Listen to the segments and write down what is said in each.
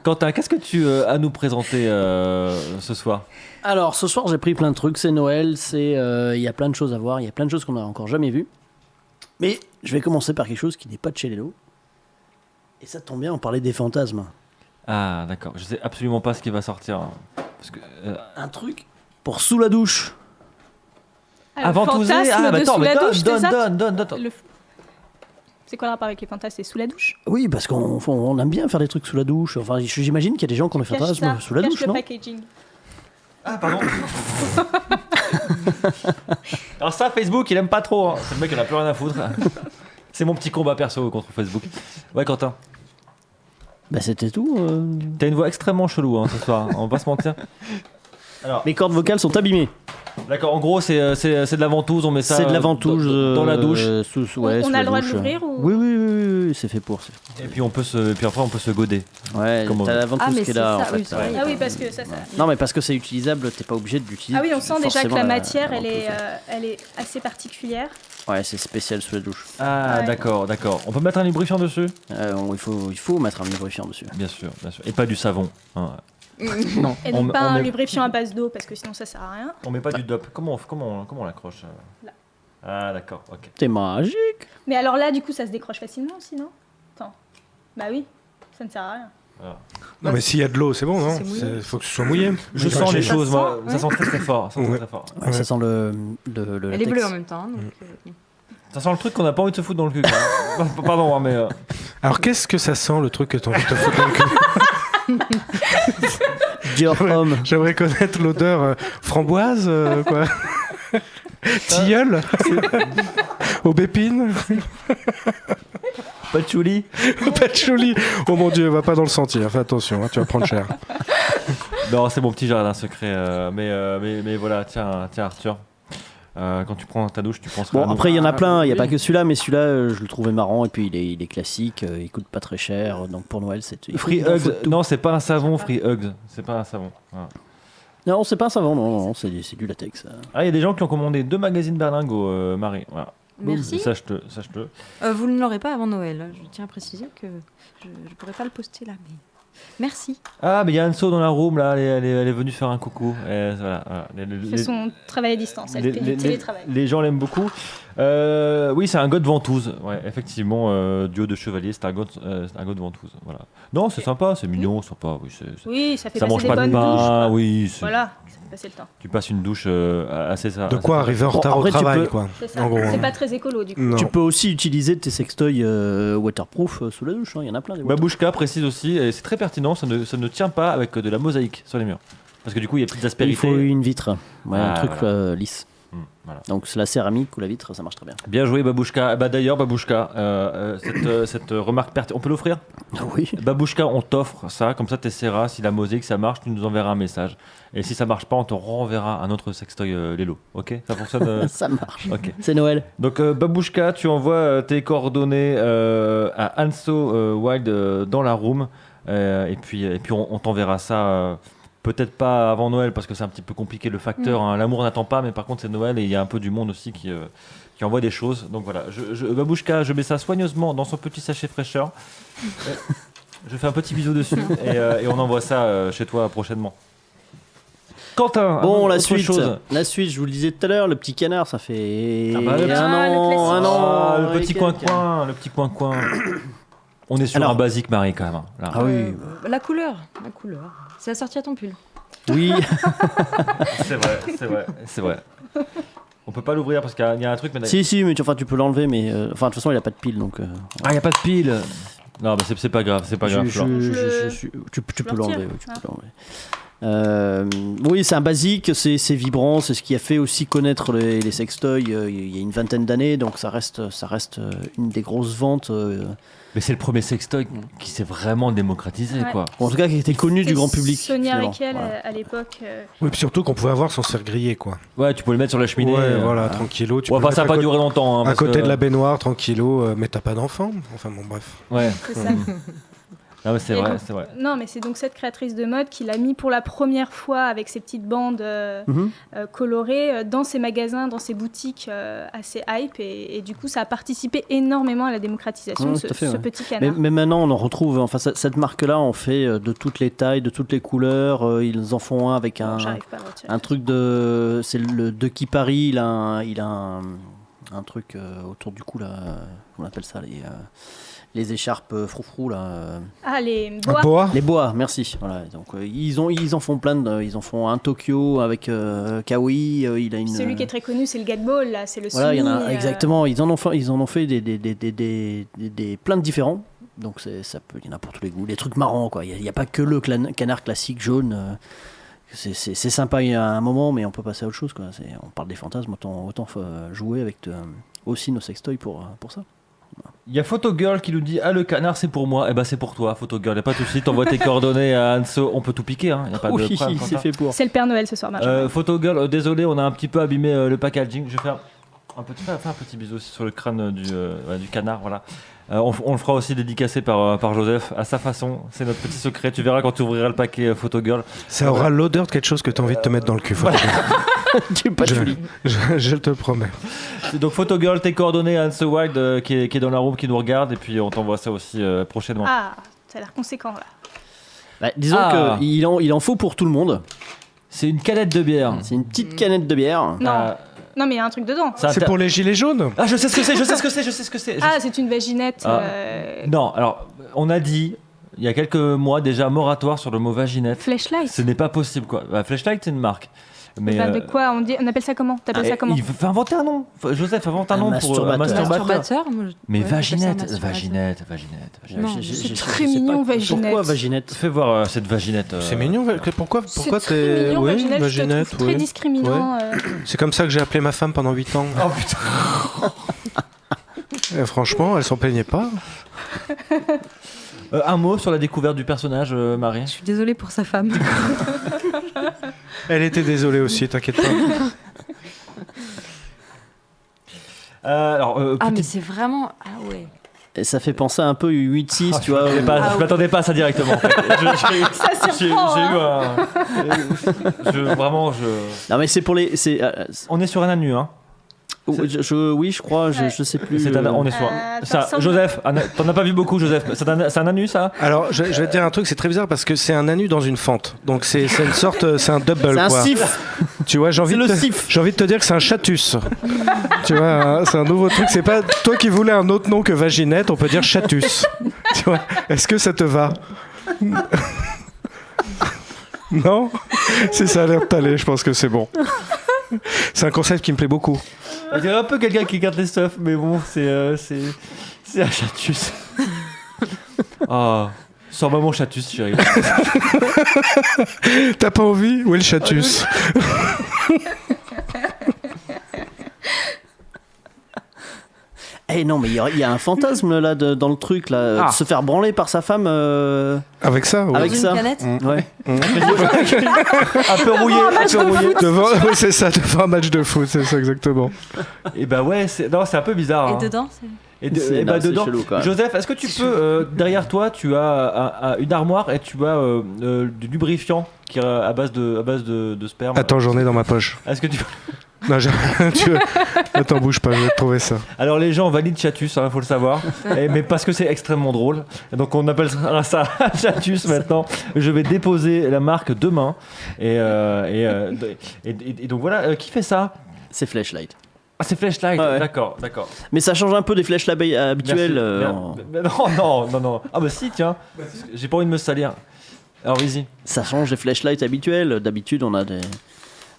Quentin, qu'est-ce que tu as à nous présenter ce soir? Alors, ce soir, j'ai pris plein de trucs. C'est Noël, il y a plein de choses à voir. Il y a plein de choses qu'on n'a encore jamais vues. Mais je vais commencer par quelque chose qui n'est pas de chez Lelo. Et ça tombe bien, on parlait des fantasmes. Ah, d'accord. Je sais absolument pas ce qui va sortir. Parce que, Un truc pour sous la douche. avant tout ça, donne. C'est quoi le rapport avec les fantasmes? C'est sous la douche? Oui, parce qu'on aime bien faire des trucs sous la douche. Enfin, j'imagine qu'il y a des gens qui ont des fantasmes sous la douche, le non? packaging. Ah, pardon. Alors ça, Facebook, il aime pas trop. Hein. C'est le mec, il en a plus rien à foutre. C'est mon petit combat perso contre Facebook. Ouais, Quentin. Bah, c'était tout. T'as une voix extrêmement chelou ce soir, on va pas se mentir. Alors, mes cordes vocales sont abîmées. D'accord, en gros, c'est de la ventouse, on met ça c'est de la ventouse dans la douche. On a le droit de l'ouvrir ou... Oui, c'est fait pour. Et puis, après, on peut se goder. Ouais, t'as la ventouse qui est là, en fait. Ah oui, parce que ça... Non, mais parce que c'est utilisable, t'es pas obligé de l'utiliser. Ah oui, on sent déjà que la matière, elle est assez particulière. Ouais, c'est spécial sous la douche. Ah, ouais. D'accord. On peut mettre un lubrifiant dessus? Il faut mettre un lubrifiant dessus. Bien sûr. Et pas du savon. Hein. Non. Et donc pas un lubrifiant à base d'eau, parce que sinon ça sert à rien. On met pas du DOP. Comment on l'accroche là. Ah, d'accord, ok. T'es magique. Mais alors là, du coup, ça se décroche facilement aussi, non? Attends. Bah oui, ça ne sert à rien. Alors. Non, mais s'il y a de l'eau, c'est bon, non? Il faut que ce soit mouillé. Je sens les choses, moi. Ça sent très fort. Ça sent le Elle est bleue en même temps. Donc, ça sent le truc qu'on n'a pas envie de se foutre dans le cul. Pardon, mais... Alors, qu'est-ce que ça sent, le truc que t'as envie de te foutre dans le cul? J'aimerais connaître l'odeur framboise, quoi. Tilleul. Aubépine. Patchouli. Patchouli. Oh mon Dieu, va pas dans le sentier, fais attention, tu vas prendre cher. Non, c'est mon petit jardin secret, mais voilà, tiens Arthur. Quand tu prends ta douche, tu penseras. Bon, après, il y en a plein, il n'y a pas que celui-là, mais celui-là, je le trouvais marrant, et puis il est classique, il coûte pas très cher, donc pour Noël, c'est. Free Hugs, non, c'est pas un savon, Free Hugs, c'est pas un savon. Voilà. Non, c'est pas un savon, non, c'est du latex. Ah, il y a des gens qui ont commandé 2 magazines Berlingot, Marie. Voilà. Merci. Sache-le. Vous ne l'aurez pas avant Noël. Je tiens à préciser que je ne pourrais pas le poster là, mais. Merci. Ah, mais il y a Anso dans la room, là, elle est venue faire un coucou. Voilà. C'est son travail à distance, elle fait du télétravail. Les gens l'aiment beaucoup. Oui, c'est un gars de ventouse. Ouais, effectivement, duo de chevalier, c'est un gars de ventouse. Voilà. Non, c'est sympa, c'est mignon, sympa. Oui, ça fait ça passer mange des pas bonnes de pain, douches. oui. Voilà, ça fait passer le temps. Tu passes une douche assez ça. De quoi arriver en retard au travail, quoi. C'est ça. C'est pas très écolo, du coup. Non. Tu peux aussi utiliser tes sextoys waterproof sous la douche, il y en a plein. Babouchka précise aussi, et c'est très pertinent, ça ne tient pas avec de la mosaïque sur les murs. Parce que du coup, il y a petites aspérités. Il faut une vitre, un truc voilà. lisse. Voilà. Donc la céramique ou la vitre, ça marche très bien. Bien joué, Babouchka. D'ailleurs, Babouchka, cette remarque pertinente, on peut l'offrir? Oui. Babouchka, on t'offre ça, comme ça tu essaieras. Si la mosaïque ça marche, tu nous enverras un message. Et si ça marche pas, on te renverra un autre sextoy Lelo. Ok? Ça fonctionne? Ça marche. Ok. C'est Noël. Donc Babouchka, tu envoies tes coordonnées à Anso Wild dans la room. Et puis on t'enverra ça. Peut-être pas avant Noël parce que c'est un petit peu compliqué le facteur. Hein. L'amour n'attend pas, mais par contre c'est Noël et il y a un peu du monde aussi qui envoie des choses. Donc voilà, Babouchka, je mets ça soigneusement dans son petit sachet fraîcheur. Je fais un petit bisou dessus et on envoie ça chez toi prochainement. Quentin, bon, la suite, je vous le disais tout à l'heure, le petit canard, ça fait un an. Le petit coin-coin. On est sur un basique, Marie, quand même. Là. Ah oui. La couleur. C'est assorti à ton pull. Oui. C'est vrai. On peut pas l'ouvrir parce qu'il y a un truc. Mais si, mais tu peux l'enlever, mais de toute façon, il a pas de pile, donc. Ah, il y a pas de pile. Non, mais c'est pas grave, Tu peux l'enlever. Oui, c'est un basique, c'est vibrant, c'est ce qui a fait aussi connaître les sextoys il y a une vingtaine d'années, donc ça reste une des grosses ventes. Mais c'est le premier sextoy qui s'est vraiment démocratisé, quoi. En tout cas, qui était connu du grand public. Sonia Rykiel à l'époque. Oui, puis surtout qu'on pouvait avoir sans se faire griller, quoi. Ouais, tu peux le mettre sur la cheminée. Ouais, voilà, tranquillo. Ça n'a pas duré longtemps. Hein, à côté de la baignoire, tranquillo, mais t'as pas d'enfant. Enfin bon, bref. Ouais. C'est ça. Non, mais c'est Et vrai, donc- c'est vrai. Non, mais c'est donc cette créatrice de mode qui l'a mis pour la première fois avec ses petites bandes Mhm. colorées dans ses magasins, dans ses boutiques assez hype. Et du coup, ça a participé énormément à la démocratisation Ouais, de tout à fait, ce ouais. petit Mais, canard. mais maintenant, on en retrouve. Enfin, cette marque-là, on fait de toutes les tailles, de toutes les couleurs. Ils en font un avec Bon, un, j'arrive pas à le retirer. un truc de. C'est le de Kipari. Il a un truc autour du cou, là. On appelle ça les écharpes froufrou, là. Ah, les Un bois. boa. Les bois, merci. Voilà, donc ils en font plein ils en font un Tokyo avec Kawaii, il a une Celui qui est très connu, c'est le Gatball, là, c'est le voilà, il y en a Sumi, exactement, ils en ont fait des plein de différents. Donc il y en a pour tous les goûts, des trucs marrants quoi. Il y a pas que le canard classique jaune. C'est sympa à un moment, mais on peut passer à autre chose quoi. On parle des fantasmes, autant jouer avec aussi nos sextoys pour ça. Il y a Photogirl qui nous dit ah le canard c'est pour moi, eh ben c'est pour toi Photogirl, y a pas de souci, t'envoies tes coordonnées à Anso, on peut tout piquer hein, y a pas de Oui, problème. c'est fait pour. C'est le Père Noël ce soir, Benjamin. Photogirl, désolé, on a un petit peu abîmé le packaging. Je vais faire un petit bisou aussi sur le crâne du canard, voilà. On le fera aussi dédicacé par Joseph à sa façon. C'est notre petit secret. Tu verras quand tu ouvriras le paquet Photogirl. Ça aura l'odeur de quelque chose que tu as envie de te mettre dans le cul. Tu pas de folie. Je te le promets. Donc Photogirl, tes coordonnées à Anso Wild qui est dans la room, qui nous regarde, et puis on t'envoie ça aussi prochainement. Ah, ça a l'air conséquent, là. Bah, disons Ah. qu'il en faut pour tout le monde. C'est une canette de bière. C'est une petite canette de bière. Non, Ah, non mais il y a un truc dedans. ça C'est pour les gilets jaunes. Ah, je sais ce que c'est. Ah, c'est une vaginette. Ah. Non, alors on a dit il y a quelques mois déjà moratoire sur le mot vaginette. Flashlight. Ce n'est pas possible quoi. Bah, Flashlight c'est une marque. Mais Bah, de quoi on appelle ça comment? T'appelles ça comment? il faut inventer un nom. Joseph invente un Un nom pour masturbateur. masturbateur. Masturbateur, Mais ouais, j'appelle ça vaginette, masturbateur. vaginette. Non, c'est très mignon, vaginette. Pourquoi vaginette? Fais voir cette vaginette. C'est mignon. Pourquoi C'est très t'es. mignon, Oui, vaginette, je te vaginette, trouve très oui. discriminant. C'est comme ça que j'ai appelé ma femme pendant 8 ans. Oh putain. Et franchement, elle s'en plaignait pas. Un mot sur la découverte du personnage, Marie. Je suis désolée pour sa femme. Elle était désolée aussi, t'inquiète pas. Alors, Ah, mais petite- c'est vraiment. Ah ouais. Et ça fait penser un peu 8-6, tu vois. je m'attendais pas à ça directement. En fait. Ça J'ai surprend. eu hein. vraiment. Non mais c'est pour les. On est sur un anu, hein. Oui, je crois, Ouais. je sais plus. On est sur. ça Ça, ressemble- Joseph, t'en as pas vu beaucoup, Joseph. C'est un anu, ça. Alors, je vais te dire un truc, c'est très bizarre parce que c'est un anu dans une fente. Donc, c'est une sorte. C'est un double, C'est un quoi. sif. Tu vois, C'est le sif. j'ai envie de te dire que c'est un chatus. Tu vois, hein, c'est un nouveau truc. C'est pas toi qui voulais un autre nom que vaginette, on peut dire chatus. Tu vois, est-ce que ça te va? Non? Si ça a l'air de t'aller, je pense que c'est bon. C'est un concept qui me plaît beaucoup. On dirait un peu quelqu'un qui garde les stuff, mais bon, c'est un chatus. Oh, sors-moi mon chatus, chérie. T'as pas envie? Où est le chatus? Eh non, mais il y a un fantasme là dans le truc là, Ah. de se faire branler par sa femme Avec ça? Ouais. avec Dans une ça. canette Ouais. Un peu rouillé, un peu rouillé. Ouais, c'est ça, devant un match de foot, c'est ça exactement. Et bah ouais, c'est un peu bizarre. Et hein. dedans, c'est. Et bah Non, c'est dedans, chelou, quand même. Joseph, est-ce que tu peux, derrière toi, tu as une armoire et tu as du lubrifiant qui est à base de sperme. Attends, j'en ai dans ma poche. Est-ce que tu... Non, Attends, bouge pas, je vais te trouver ça. Alors les gens valident chatus, faut le savoir, mais parce que c'est extrêmement drôle. Et donc on appelle ça chatus maintenant. Je vais déposer la marque demain. Et donc voilà, qui fait ça? C'est Flashlight. Ah, c'est Flashlight, Ouais. d'accord. Mais ça change un peu des flashlights habituels. Merci. Non. Ah bah si, tiens. J'ai pas envie de me salir. Alors vas-y. Ça change des flashlights habituels. D'habitude, on a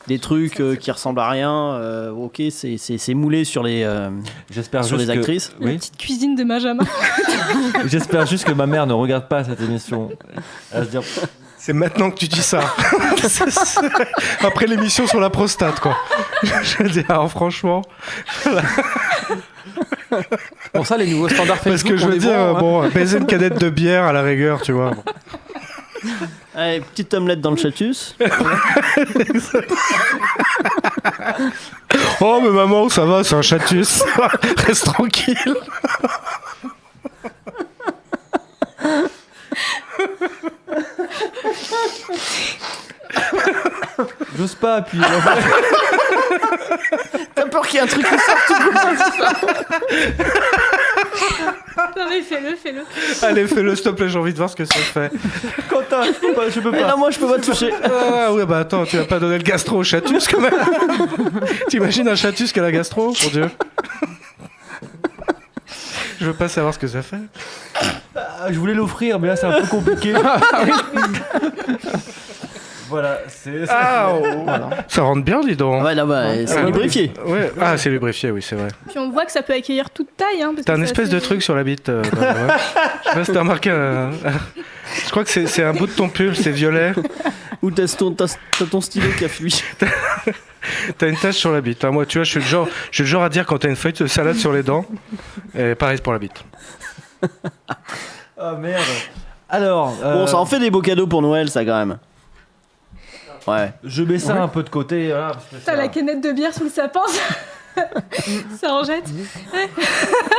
des trucs qui ressemblent à rien. Ok, c'est moulé sur les J'espère sur juste les que- actrices. La Oui. petite cuisine de Benjamin. J'espère juste que ma mère ne regarde pas cette émission. Elle va se dire, C'est maintenant que tu dis ça. Après l'émission sur la prostate, quoi. Je veux dire, alors, franchement. Pour ça, les nouveaux standards Facebook, Parce que je on veux est dire, bons, hein. bon, baiser une canette de bière à la rigueur, tu vois. Bon. Allez, petite omelette dans le chatus. Oh, mais maman, ça va, c'est un chatus. Reste tranquille. J'ose pas appuyer. T'as peur qu'il y ait un truc qui sorte tout Non mais fais-le. Allez, fais-le, s'il te plaît, j'ai envie de voir ce que ça fait. Quentin, je peux Mais pas. non, moi je peux pas toucher. Ah ouais, bah attends, tu vas pas donner le gastro au chatus quand même. T'imagines un chatus qui a la gastro, mon Dieu. Je veux pas savoir ce que ça fait. Ah, je voulais l'offrir, mais là c'est un peu compliqué. Voilà, c'est. Ah, ça rentre bien, dis donc. Ouais, là, c'est Ah, lubrifié. Ouais. Ah, c'est lubrifié, oui, c'est vrai. Puis on voit que ça peut accueillir toute taille. Hein, parce T'as que un c'est espèce assez- de truc sur la bite. Ouais. Je sais pas si t'as remarqué. Je crois que c'est un bout de ton pull, c'est violet. Ou t'as ton stylo qui a fui. T'as une tache sur la bite. Hein. Moi, tu vois, je suis le genre à dire quand t'as une feuille de salade sur les dents. Et pareil pour la bite. Oh merde. Alors. Bon, ça en fait des beaux cadeaux pour Noël, ça quand même. Ouais. Je mets ça un peu de côté. Voilà, parce que T'as ça- la canette de bière sous le sapin. Ça en jette.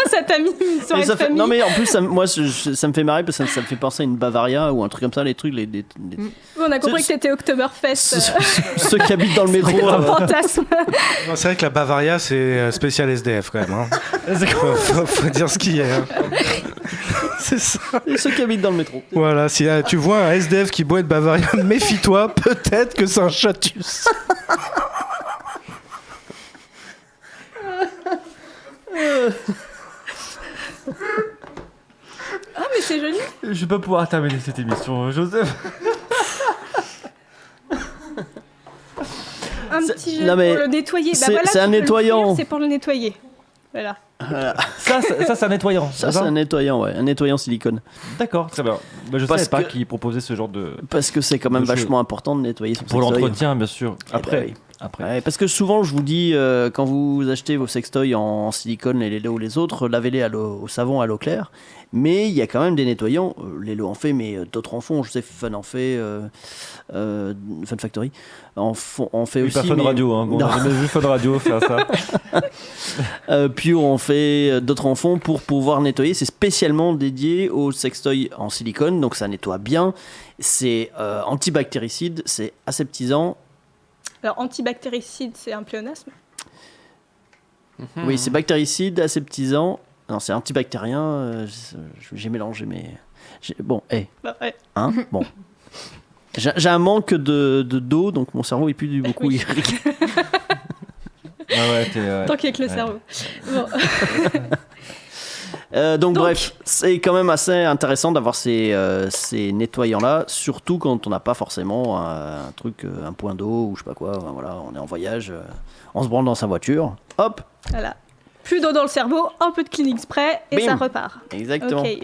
Ça t'a mis une soirée Et ça de fait- famille. Non mais en plus, ça me fait marrer parce que ça me fait penser à une Bavaria ou un truc comme ça, les trucs, On a compris que t'étais Oktoberfest. ceux qui habitent dans le métro. Un fantasme. Non, c'est vrai que la Bavaria, c'est spécial SDF quand même. Hein. Faut dire ce qu'il y a. Hein. C'est ça. Et ceux qui habitent dans le métro. Voilà, si tu vois un SDF qui boit de Bavaria, méfie-toi, peut-être que c'est un chatus. Ah mais c'est joli. Je vais pas pouvoir terminer cette émission, Joseph. Un C'est- petit jet non, mais pour le nettoyer. Bah c'est- voilà, c'est un tu peux le nettoyant. faire, c'est pour le nettoyer. Voilà. Ça, c'est un nettoyant. Ça, c'est un nettoyant, ouais, un nettoyant silicone. D'accord, très bien. Bah, je Parce savais pas que- qu'ils proposaient ce genre de. Parce que c'est quand même Je- vachement important de nettoyer son Pour sextoy. l'entretien, bien sûr. Eh Après. ben oui. Après. Ouais, parce que souvent, je vous dis, quand vous achetez vos sextoys en silicone, les Lelo ou les autres, lavez-les au savon, à l'eau claire. Mais il y a quand même des nettoyants. Lelo en fait, mais d'autres en font. Je sais, Fun en fait, Fun Factory en fait Oui, aussi. pas Fun mais- Radio, hein. Bon, Non. j'ai jamais vu Fun Radio faire ça. Pure en fait, d'autres en font pour pouvoir nettoyer. C'est spécialement dédié aux sextoys en silicone, donc ça nettoie bien. C'est antibactéricide, c'est aseptisant. Alors antibactéricide, c'est un pléonasme. Oui, c'est bactéricide, aseptisant. Non, c'est antibactérien. J'ai mélangé, mais bon, Bah, ouais. hein, bon. J'ai un manque d'eau, donc mon cerveau est plus beaucoup Oui. irrigué. Ah ouais, Tant qu'il y a que le cerveau. Bon. Donc bref, c'est quand même assez intéressant d'avoir ces nettoyants-là, surtout quand on n'a pas forcément un truc, un point d'eau ou je sais pas quoi. Voilà, on est en voyage, on se branle dans sa voiture, hop, Voilà. Plus d'eau dans le cerveau, un peu de Kleenex spray et Bim. ça repart. exactement. Ok.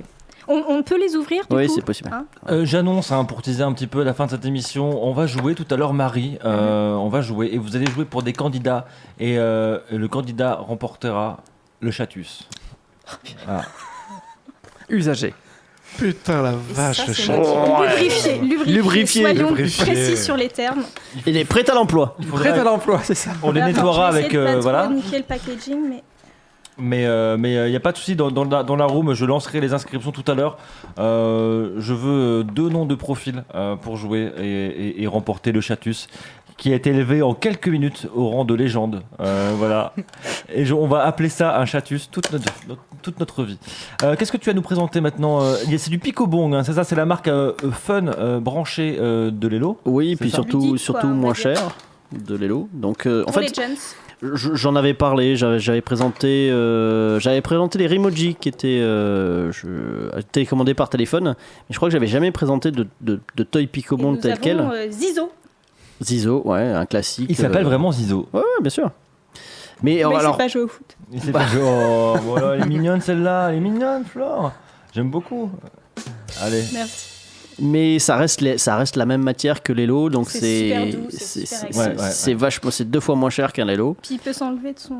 On peut les ouvrir du Oui, coup c'est possible. Hein J'annonce, hein, pour teaser un petit peu la fin de cette émission, on va jouer tout à l'heure, Marie. On va jouer et vous allez jouer pour des candidats. Et le candidat remportera le chatus. Voilà. Usagé. Putain, la vache, ça, le c'est chat. Lubrifié. Lubrifié. Soyons Lubrifié. précis sur les termes. Il est prêt à l'emploi. Il faudrait- Prêt à l'emploi, c'est ça. on les Voilà, nettoiera je vais avec. essayer de pas Voilà. trop niquer le packaging, mais Mais il n'y a pas de souci, dans la room, je lancerai les inscriptions tout à l'heure. Je veux 2 noms de profil pour jouer et remporter le chatus, qui a été élevé en quelques minutes au rang de légende. Voilà. Et on va appeler ça un chatus toute notre vie. Qu'est-ce que tu as à nous présenter maintenant C'est du Picobong, hein, c'est ça, c'est la marque Fun branchée de Lelo. Oui, C'est puis ça. surtout, Ludique, surtout quoi, on va moins dire. cher de Lelo. Donc en pour fait, les gens. j'en avais parlé, j'avais présenté les Rimoji qui étaient télécommandés par téléphone, mais je crois que j'avais jamais présenté de toy Et Picobong nous tel avons quel. Zizo. Zizo, ouais, un classique. Il s'appelle vraiment Zizo. Ouais, bien sûr. Mais Mais alors, c'est pas joué au foot. Il s'est fait- Oh, voilà, elle est mignonne celle-là, elle est mignonne, Flore. J'aime beaucoup. Allez. Merci. mais ça reste la même matière que Lelo, donc C'est c'est super doux, c'est super agréable. Ouais. c'est vachement, c'est 2 fois moins cher qu'un Lelo. Puis il peut s'enlever de son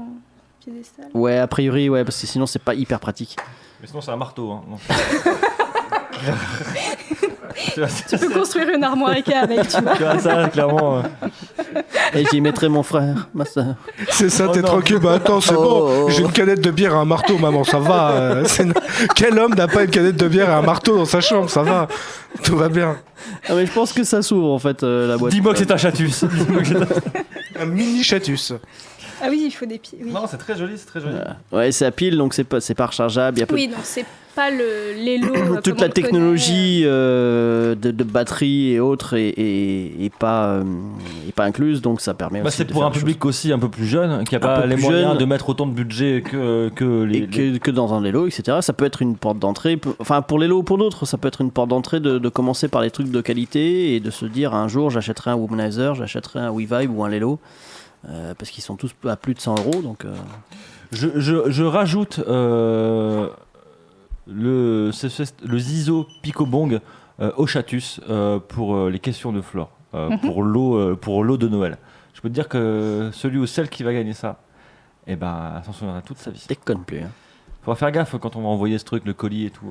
piédestal. Ouais, a priori, ouais, parce que sinon c'est pas hyper pratique. Mais sinon, c'est un marteau. Hein. Tu peux construire une armoire Ikea avec, tu vois. Tu vois, ça, clairement. Et j'y mettrai mon frère, ma soeur. C'est ça, Oh t'es non. tranquille. Bah attends, c'est Oh, bon. oh, oh. J'ai une canette de bière et un marteau, maman, ça va. Quel homme n'a pas une canette de bière et un marteau dans sa chambre? Ça va. Tout va bien. Ah, mais je pense que ça s'ouvre en fait la boîte. Dis-moi que c'est un chatus. Dis-moi que c'est Un mini chatus. Ah oui, il faut des pieds. Oui. Non, c'est très joli, c'est très joli. Ouais, c'est à pile, donc c'est pas rechargeable. Il y a Oui, donc c'est pas l'élo. toute la technologie de batterie et autres est pas incluse, donc ça permet Bah, aussi c'est de pour faire un des public aussi un peu plus jeune, qui n'a Un pas peu les plus moyens jeune. de mettre autant de budget que choses. Et que dans un Lelo, etc. Ça peut être une porte d'entrée. Enfin, pour Lelo ou pour d'autres, ça peut être une porte d'entrée de commencer par les trucs de qualité et de se dire un jour j'achèterai un Womanizer, j'achèterai un WeVibe ou un Lelo. Parce qu'ils sont tous à plus de 100 €. Donc, Je rajoute le Zizo Picobong au chatus pour les questions de Flore, pour l'eau de Noël. Je peux te dire que celui ou celle qui va gagner ça, eh ben, elle s'en souviendra toute sa vie. déconne plus. Hein. Faudra faire gaffe quand on va envoyer ce truc, le colis et tout.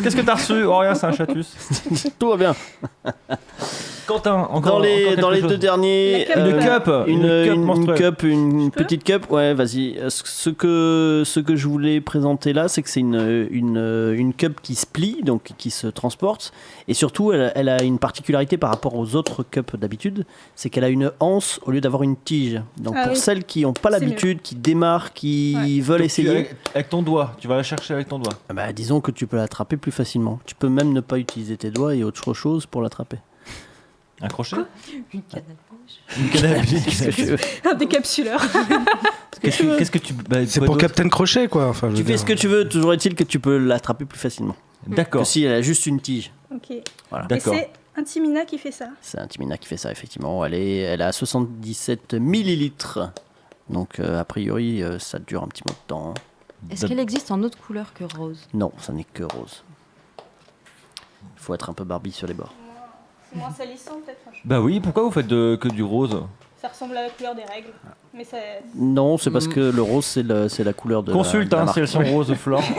Qu'est-ce que t'as reçu? Oh rien, c'est un chatus. Tout va bien. Quentin, encore Dans les quelque deux chose. derniers, Une cup, une petite cup, ouais, vas-y. Ce que je voulais présenter là, c'est que c'est une cup qui se plie, donc qui se transporte, et surtout, elle a une particularité par rapport aux autres cups d'habitude, c'est qu'elle a une anse au lieu d'avoir une tige. Donc Ah pour oui. celles qui n'ont pas C'est l'habitude, qui démarrent, qui veulent Donc, essayer, avec ton doigt, tu vas la chercher avec ton doigt. bah, disons que tu peux l'attraper plus facilement. Tu peux même ne pas utiliser tes doigts et autre chose pour l'attraper. Un crochet? Une canne à pêche. Une canne à pêche. Qu'est-ce que tu veux Un décapsuleur. Qu'est-ce que tu. bah, C'est quoi pour d'autre? Captain Crochet, quoi. Enfin, je Tu veux fais dire. ce que tu veux, toujours est-il que tu peux l'attraper plus facilement. D'accord. Que si elle a juste une tige. Ok. Voilà. Et D'accord. c'est un Timina qui fait ça. C'est un Timina qui fait ça, effectivement. Elle a 77 millilitres. Donc, a priori, ça dure un petit bout de temps. Est-ce qu'elle existe en autre couleur que rose? Non, ça n'est que rose. Il faut être un peu Barbie sur les bords. C'est moins salissant peut-être. Bah oui, pourquoi vous faites que du rose? Ça ressemble à la couleur des règles. Mais ça. Non, c'est parce que le rose, c'est la couleur de Consulte, la hein, marque. si elles sont roses, Flore. Ah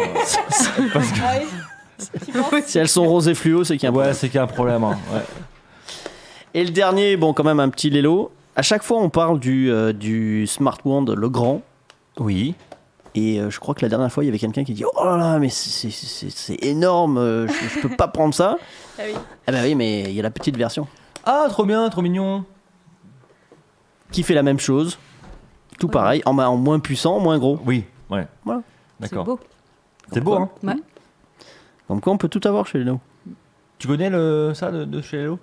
oui. Tu penses Si elles sont roses et fluo, c'est qu'il y a un Ouais, problème. c'est qu'il y a un problème. Hein. Ouais. Et le dernier, bon, quand même un petit Lelo. À chaque fois, on parle du Smart Wand, le grand. Oui. Et je crois que la dernière fois, il y avait quelqu'un qui dit « Oh là là, mais c'est énorme, je peux pas prendre ça. Ah oui. » Ah bah oui, mais il y a la petite version Ah, trop bien, trop mignon. qui fait la même chose. Tout pareil, en moins puissant, moins gros. Oui, ouais. Voilà. C'est D'accord. beau. C'est beau, hein. Ouais. Comme quoi, on peut tout avoir chez Leno. Tu connais ça de chez Hello?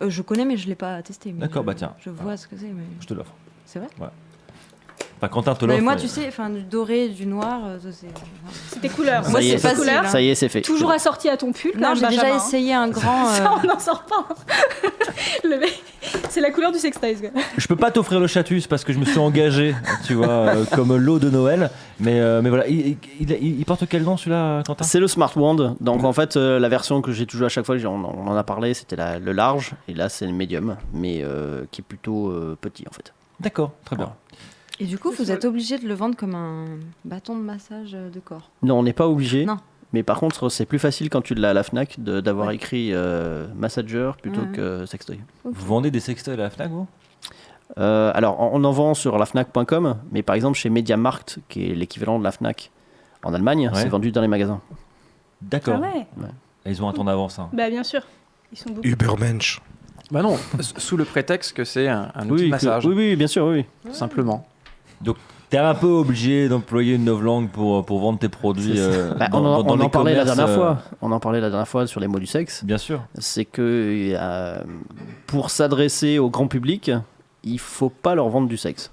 Je connais, mais je l'ai pas testé. mais D'accord, je- bah tiens. Je vois ce que c'est, mais Je te l'offre. c'est vrai. Enfin, Quentin te Mais l'offre. moi, tu sais, enfin, du doré, du noir, ça, c'est. C'est tes couleurs. Ça Moi, y est, c'est pas facile, couleur. hein. Ça y est, c'est fait. Toujours assorti à ton pull. Non, comme j'ai déjà Benjamin, hein. essayé un grand. Ça, on n'en sort pas. Le mec, c'est la couleur du sextoys. quoi. Je peux pas t'offrir le chatus parce que je me suis engagé, tu vois, comme lot de Noël. Mais voilà, il porte quel nom celui-là, Quentin? C'est le Smart Wand. Donc en fait, la version que j'ai toujours à chaque fois, on en a parlé, c'était le large. Et là, c'est le médium, mais qui est plutôt petit en fait. D'accord, très bien. Et du coup, vous êtes obligé de le vendre comme un bâton de massage de corps. Non, on n'est pas obligé. Non. Mais par contre, c'est plus facile quand tu l'as à la Fnac d'avoir Ouais. écrit massager plutôt Ouais. que sextoy. Vous vendez des sextoys à la Fnac, vous? Alors, on en vend sur lafnac.com, mais par exemple chez MediaMarkt, qui est l'équivalent de la Fnac en Allemagne, Ouais. c'est vendu dans les magasins. D'accord. Ah ouais. Et ils ont un temps d'avance. Hein. Bah bien sûr. Ils sont beaucoup. Ubermensch. Bah non, sous le prétexte que c'est un outil de massage, oui, bien sûr, oui. tout simplement. T'es un peu obligé d'employer une novlangue pour vendre tes produits. Bah, dans on les en parlait la commerces, dernière fois. On en parlait la dernière fois sur les mots du sexe. Bien sûr. C'est que pour s'adresser au grand public, il faut pas leur vendre du sexe.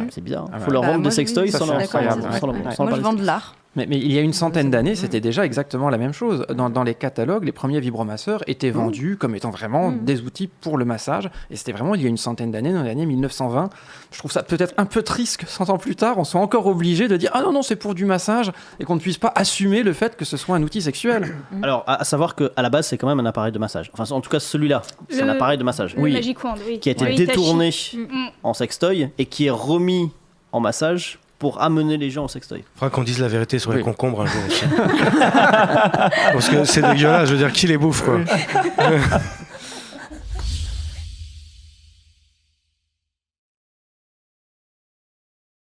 C'est bizarre. Il Ah faut ouais. leur Bah, vendre moi, des sextoys oui, ça, sans c'est leur incroyable, sans ouais. leur- Ouais. sans Moi, leur je parler vends de l'art. Mais il y a une centaine d'années, c'était déjà exactement la même chose. Dans les catalogues, les premiers vibromasseurs étaient vendus comme étant vraiment des outils pour le massage. Et c'était vraiment il y a une centaine d'années, dans les années 1920. Je trouve ça peut-être un peu triste que 100 ans plus tard, on soit encore obligé de dire « Ah non, non, c'est pour du massage » et qu'on ne puisse pas assumer le fait que ce soit un outil sexuel. Alors, à savoir qu'à la base, c'est quand même un appareil de massage. Enfin, en tout cas, celui-là, c'est un Le- appareil de massage. Le Magic Wand, oui. Qui a été Le Hitachi. détourné Mm. en sextoy et qui est remis en massage pour amener les gens au sextoy. Faudra qu'on dise la vérité sur les Oui. concombres un jour aussi. Parce que c'est dégueulasse, je veux dire, qui les bouffe, quoi.